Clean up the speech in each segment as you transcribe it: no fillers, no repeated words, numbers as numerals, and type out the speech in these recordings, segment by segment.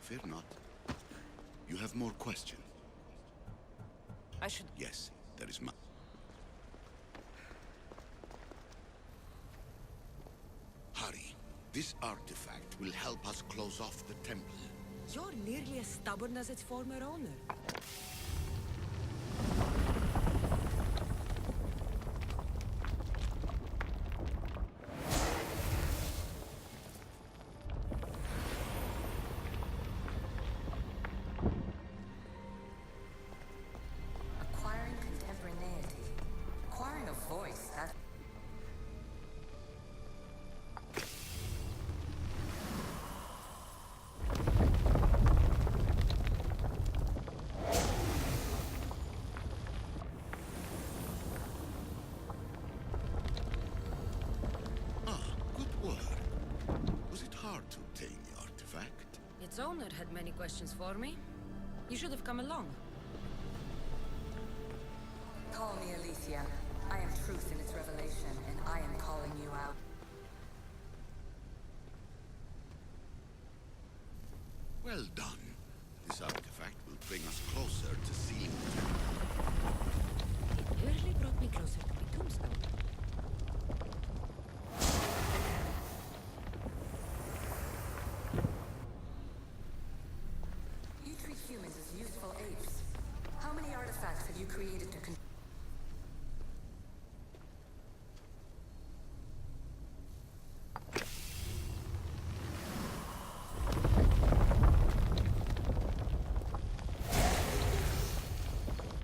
Fear not. You have more questions? I should... Yes, there is much. Hurry. This artifact will help us close off the temple. You're nearly as stubborn as its former owner. Acquiring contemporaneity. Acquiring a voice, that... Good work. Was it hard to obtain the artifact? Its owner had many questions for me. You should have come along. Call me Alicia. I am truth in its revelation, and I am calling you out. Well done. This artifact will bring us closer to sealing the temple. It nearly brought me closer to my tombstone. You treat humans as useful apes. How many artifacts have you created to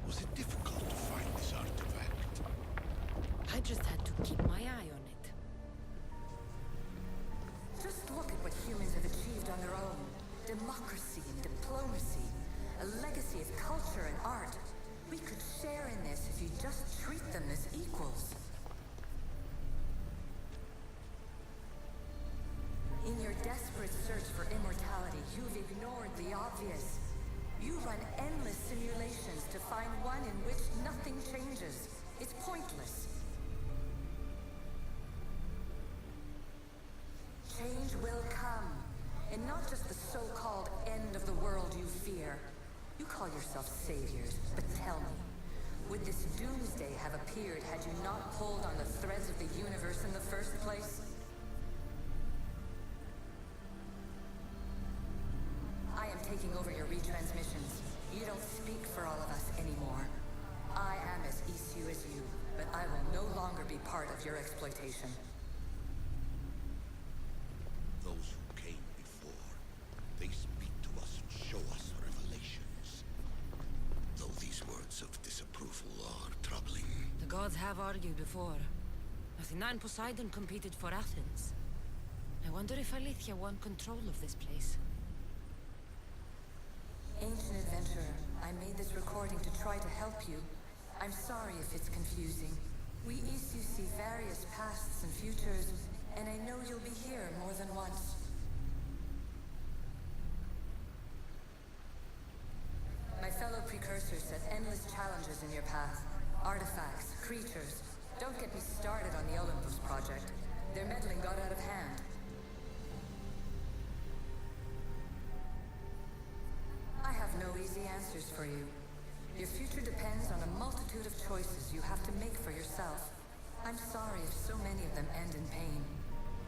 Was it difficult to find this artifact? I just had to keep my eye on it. Just look at what humans have achieved on their own. Democracy and diplomacy. A legacy of culture and art. We could share in this if you just treat them as equals. In your desperate search for immortality, you've ignored the obvious. You run endless simulations to find one in which nothing changes. It's pointless. Change will come. And not just the so-called end of the world you fear. You call yourself saviors, but tell me, would this doomsday have appeared had you not pulled on the threads of the universe in the first place? I am taking over your retransmissions. You don't speak for all of us anymore. I am as issue as you, but I will no longer be part of your exploitation. Those who came before, they speak to us and show us revelations. Though these words of disapproval are troubling. The gods have argued before. Athena and Poseidon competed for Athens. I wonder if Aletheia won control of this place. Ancient adventurer, I made this recording to try to help you. I'm sorry if it's confusing. We Isu see various pasts and futures, and I know you'll be here more than once. My fellow precursors set endless challenges in your path. Artifacts, creatures. Don't get me started on the Olympus project. Their meddling got out of hand. I have no easy answers for you. Your future depends on a multitude of choices you have to make for yourself. I'm sorry if so many of them end in pain.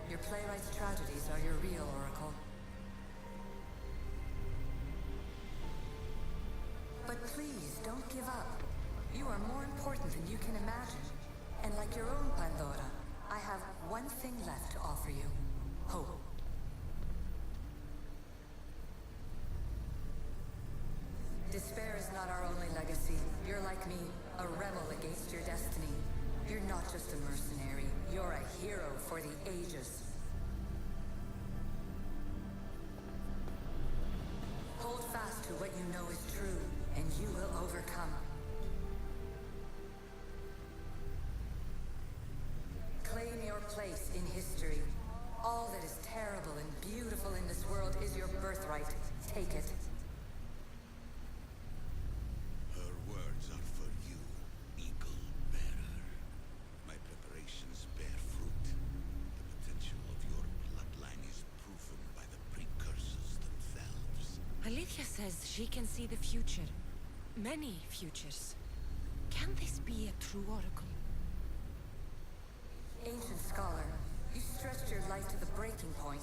Your playwright's tragedies are your real oracle. But please, don't give up. You are more important than you can imagine. And like your own Pandora, I have one thing left to offer you. Hope. Despair is not our only legacy. You're like me, a rebel against your destiny. You're not just a mercenary, you're a hero for the ages. Hold fast to what you know is true, and you will overcome. Claim your place in history. All that is terrible and beautiful in this world is your birthright. Take it. Her words are for you, Eagle Bearer. My preparations bear fruit. The potential of your bloodline is proven by the precursors themselves. Alethea says she can see the future. Many futures. Can this be a true oracle? Ancient scholar, you stretched your light to the breaking point.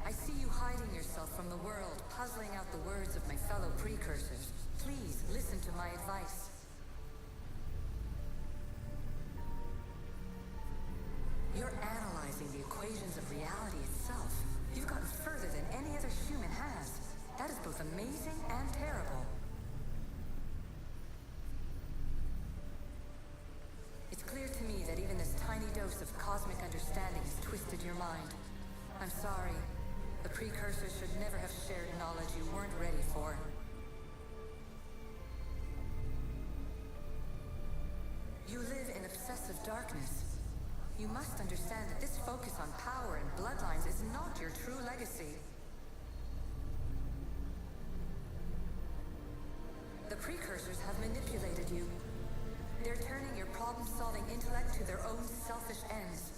I see you hiding yourself from the world, puzzling out the words of my fellow precursors. Please, listen to my advice. You're analyzing the equations of reality itself. You've gotten further than any other human has. That is both amazing and terrible. It's clear to me that even this tiny dose of cosmic understanding has twisted your mind. I'm sorry. The precursors should never have shared knowledge you weren't ready for. You live in obsessive darkness. You must understand that this focus on power and bloodlines is not your true legacy. The precursors have manipulated you. They're turning your problem-solving intellect to their own selfish ends.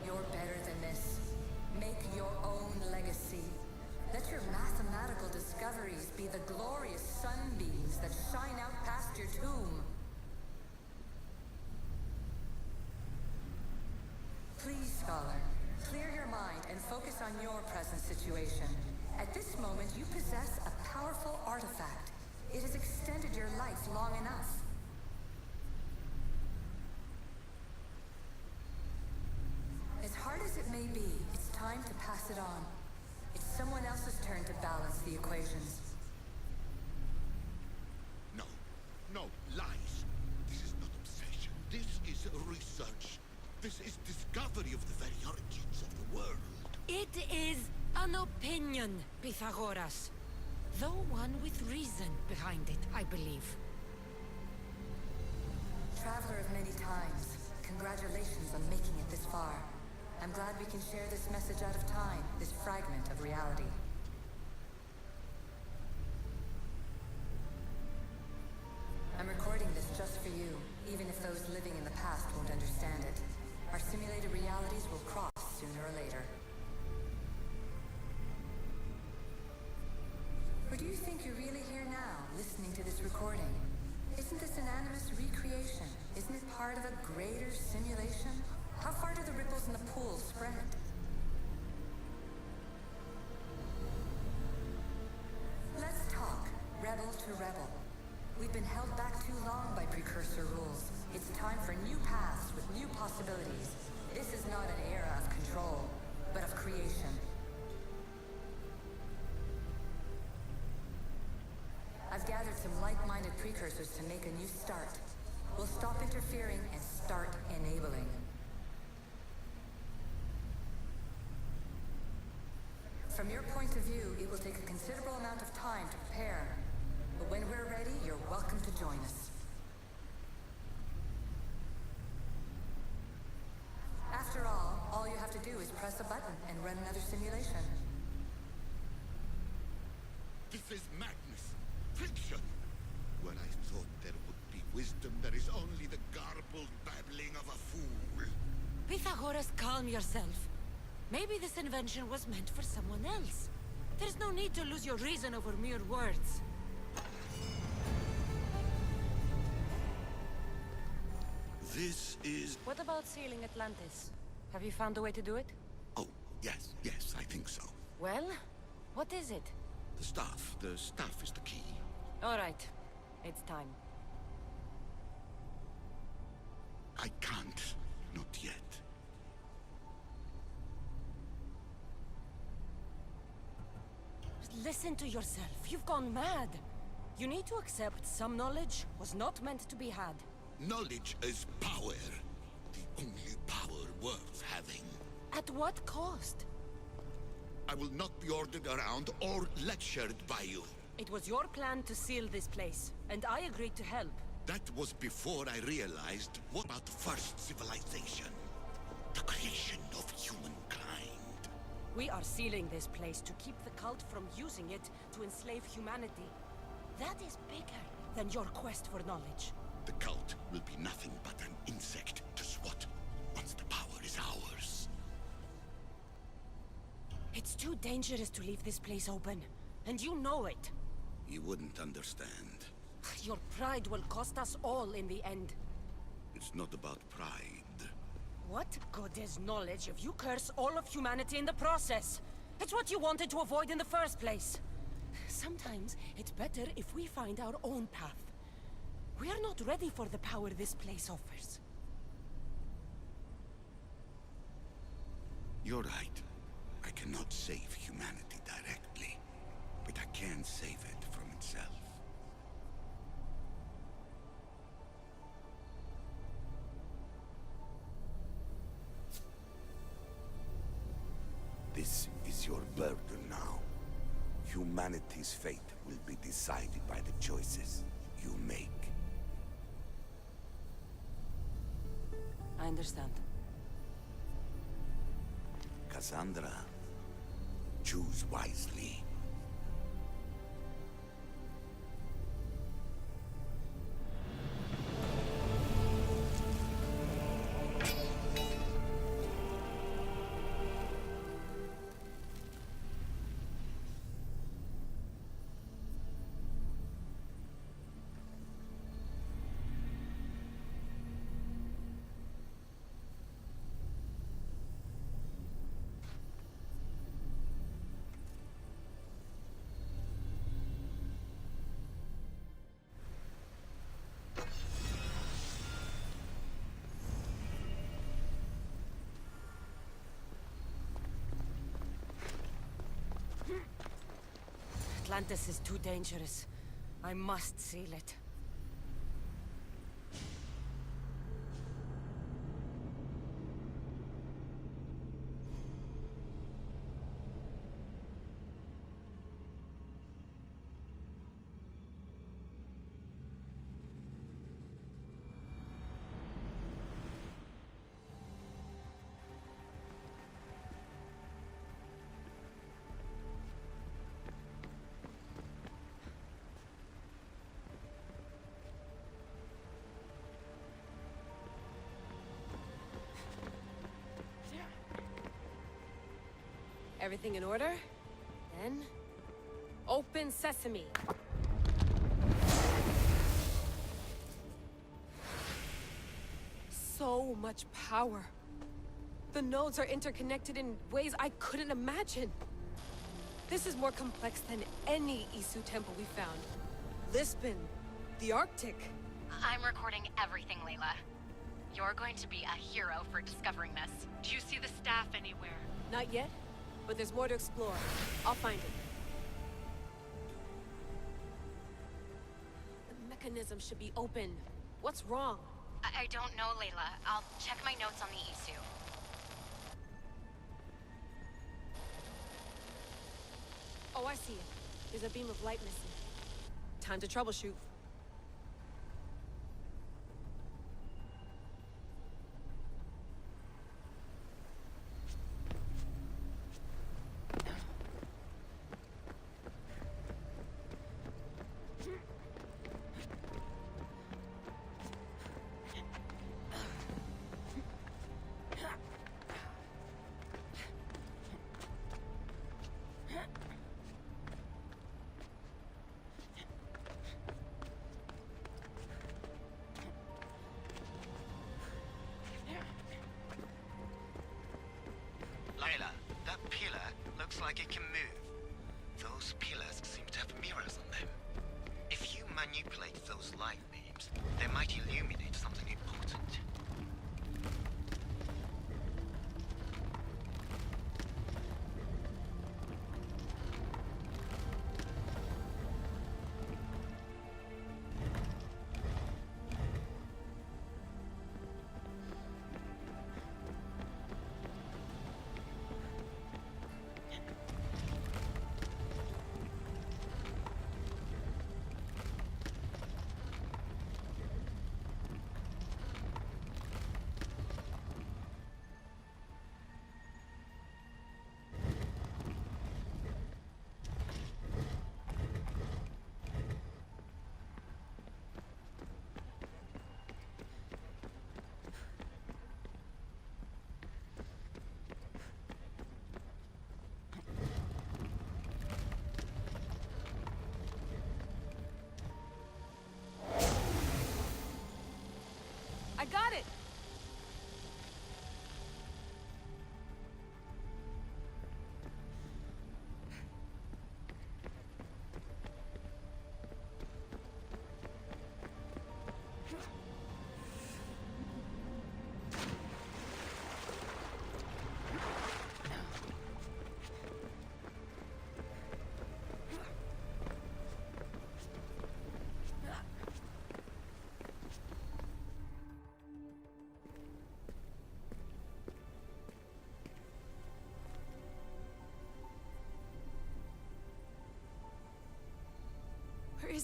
You're better than this. Make your own legacy. Let your mathematical discoveries be the glorious sunbeams that shine out past your tomb. Please, scholar, clear your mind and focus on your present situation. At this moment, you possess a powerful artifact. It has extended your life long enough. As hard as it may be, it's time to pass it on. It's someone else's turn to balance the equations. No, no, lies. This is not obsession. This is research. This is discovery of the very origins of the world. It is an opinion, Pythagoras. Though one with reason behind it, I believe. Traveler of many times, congratulations on making it this far. I'm glad we can share this message out of time, this fragment of reality. I'm recording this just for you, even if those living in the past won't understand it. Our simulated realities will cross sooner or later. Or do you think you're really here now, listening to this recording? Isn't this an animus recreation? Isn't it part of a greater simulation? How far do the ripples in the pool spread? Let's talk, rebel to rebel. We've been held back too long by precursor rules. It's time for new paths with new possibilities. This is not an era of control, but of creation. I've gathered some like-minded precursors to make a new start. We'll stop interfering and start enabling. From your point of view, it will take a considerable amount of time to prepare. But when we're ready, you're welcome to join us. After all you have to do is press a button and run another simulation. This is madness. Fiction. When I thought there would be wisdom, there is only the garbled babbling of a fool. Pythagoras, calm yourself. Maybe this invention was meant for someone else. There's no need to lose your reason over mere words. This is... What about sealing Atlantis? Have you found a way to do it? Oh, yes, I think so. Well, what is it? The staff is the key. All right, it's time. I can't. Not yet. Listen to yourself. You've gone mad. You need to accept some knowledge was not meant to be had. Knowledge is power. The only power worth having. At what cost? I will not be ordered around or lectured by you. It was your plan to seal this place, and I agreed to help. That was before I realized what about the first civilization. The creation of humankind. We are sealing this place to keep the cult from using it to enslave humanity. That is bigger than your quest for knowledge. The cult will be nothing but an insect to swat once the power is ours. It's too dangerous to leave this place open. And you know it. You wouldn't understand. Your pride will cost us all in the end. It's not about pride. What good is knowledge if you curse all of humanity in the process? It's what you wanted to avoid in the first place. Sometimes it's better if we find our own path. We are not ready for the power this place offers. You're right. I cannot save humanity directly, but I can save it from itself. This is your burden now. Humanity's fate will be decided by the choices you make. I understand. Kassandra, choose wisely. Atlantis is too dangerous. I must seal it. Everything in order? Then... open sesame! So much power. The nodes are interconnected in ways I couldn't imagine. This is more complex than any Isu temple we found. Lisbon, the Arctic. I'm recording everything, Layla. You're going to be a hero for discovering this. Do you see the staff anywhere? Not yet, but there's more to explore. I'll find it. The mechanism should be open. What's wrong? I don't know, Layla. I'll check my notes on the Isu. Oh, I see it. There's a beam of light missing. Time to troubleshoot. Layla, that pillar looks like it can move. Those pillars seem to have mirrors on them. If you manipulate those light beams, they might illuminate something important.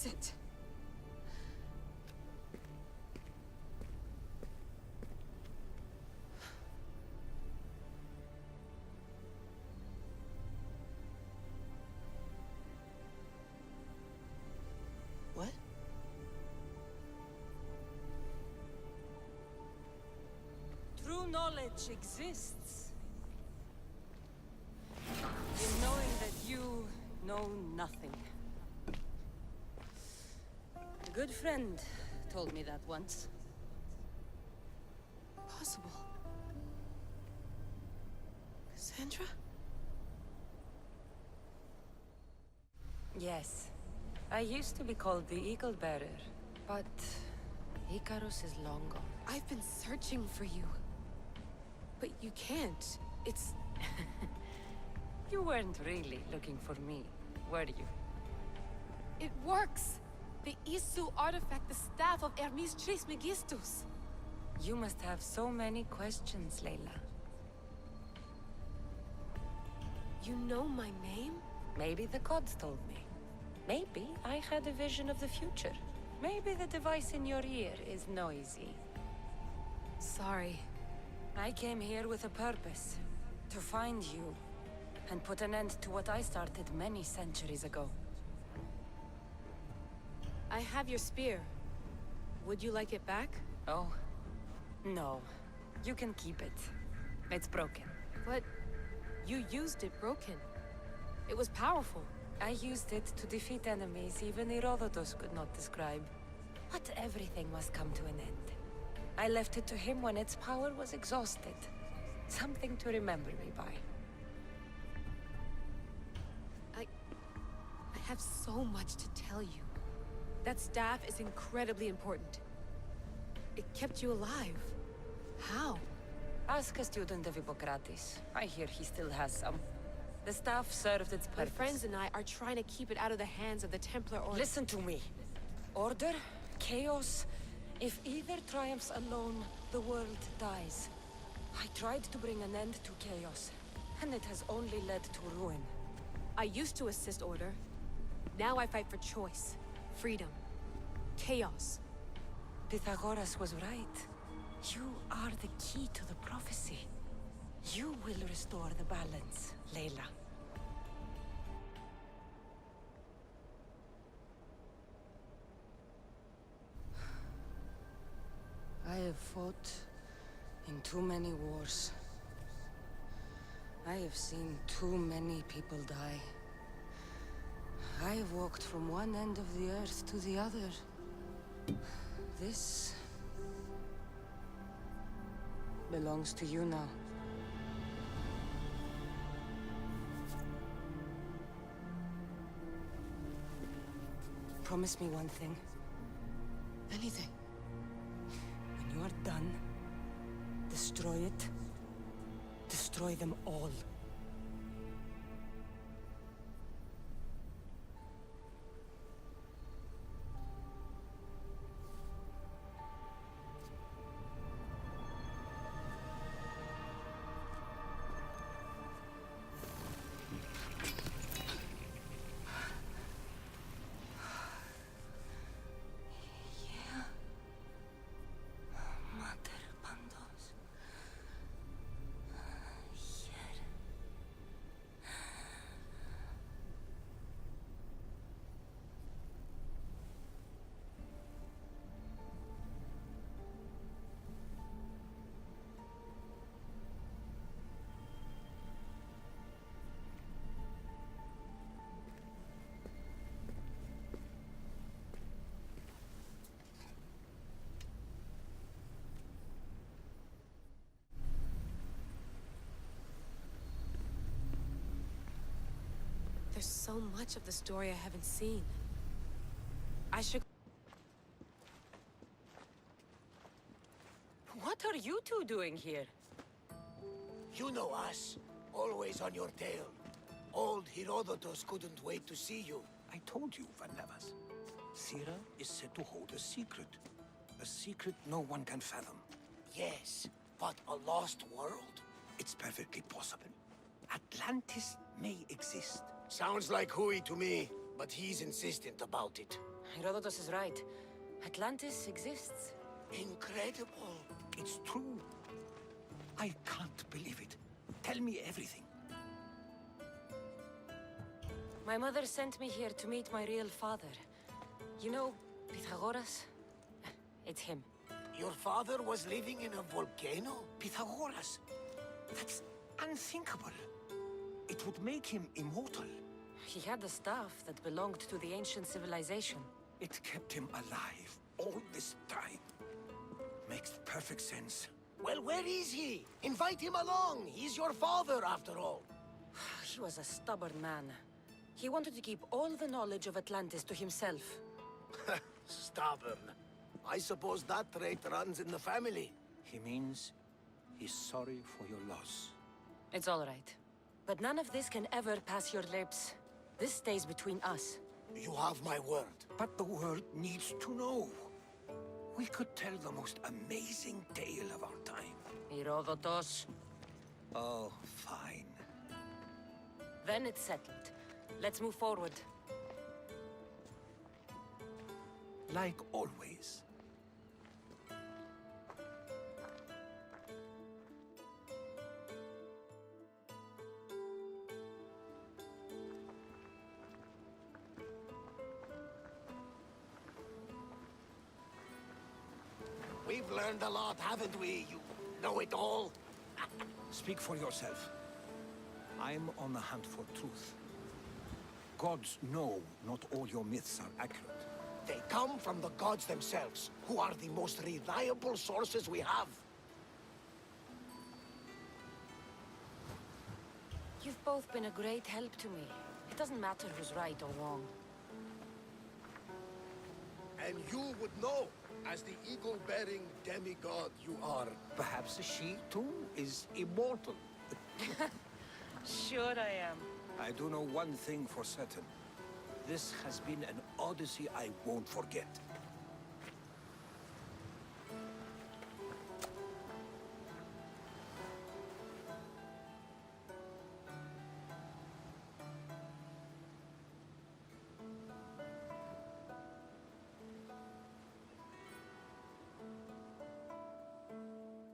is it? What? True knowledge exists. In knowing that you know nothing. A good friend told me that once. Possible. Kassandra? Yes. I used to be called the Eagle Bearer, but Icarus is long gone. I've been searching for you. But you can't. It's... You weren't really looking for me, were you? It works! The Isu artifact, the staff of Hermes Trismegistus. You must have so many questions, Layla. You know my name? Maybe the gods told me. Maybe I had a vision of the future. Maybe the device in your ear is noisy. Sorry. I came here with a purpose. To find you. And put an end to what I started many centuries ago. I have your spear. Would you like it back? Oh? No. You can keep it. It's broken. But you used it broken. It was powerful. I used it to defeat enemies even Herodotus could not describe. But everything must come to an end. I left it to him when its power was exhausted. Something to remember me by. I have so much to tell you. That staff is incredibly important. It kept you alive. How? Ask a student of Hippocrates. I hear he still has some. The staff served its My purpose. friends and I are trying to keep it out of the hands of the Templar Order. Listen to me. Order, chaos. If either triumphs alone, the world dies. I tried to bring an end to chaos, and it has only led to ruin. I used to assist Order. Now I fight for choice, freedom, chaos. Pythagoras was right. You are the key to the prophecy. You will restore the balance, Layla. I have fought in too many wars. I have seen too many people die. I have walked from one end of the earth to the other. This belongs to you now. Promise me one thing. Anything. When you are done, destroy it. Destroy them all. There's so much of the story I haven't seen. I should... What are you two doing here? You know us. Always on your tail. Old Herodotus couldn't wait to see you. I told you, Van Nevers. Sira is said to hold a secret. A secret no one can fathom. Yes, but a lost world? It's perfectly possible. Atlantis may exist. Sounds like Hui to me, but he's insistent about it. Herodotus is right. Atlantis exists. Incredible. It's true. I can't believe it. Tell me everything. My mother sent me here to meet my real father. You know, Pythagoras? It's him. Your father was living in a volcano? Pythagoras? That's unthinkable. It would make him immortal. He had the staff that belonged to the ancient civilization. It kept him alive all this time. Makes perfect sense. Well, where is he? Invite him along. He's your father, after all. He was a stubborn man. He wanted to keep all the knowledge of Atlantis to himself. Stubborn. I suppose that trait runs in the family. He means he's sorry for your loss. It's all right. But none of this can ever pass your lips. This stays between us. You have my word. But the world needs to know. We could tell the most amazing tale of our time. Herodotus. Oh, fine. Then it's settled. Let's move forward. Like always. We've learned a lot, haven't we? You know it all. Speak for yourself. I'm on the hunt for truth. Gods know not all your myths are accurate. They come from the gods themselves, who are the most reliable sources we have. You've both been a great help to me. It doesn't matter who's right or wrong. And you would know, as the eagle-bearing demigod you are. Perhaps she, too, is immortal. Sure I am. I do know one thing for certain. This has been an Odyssey I won't forget.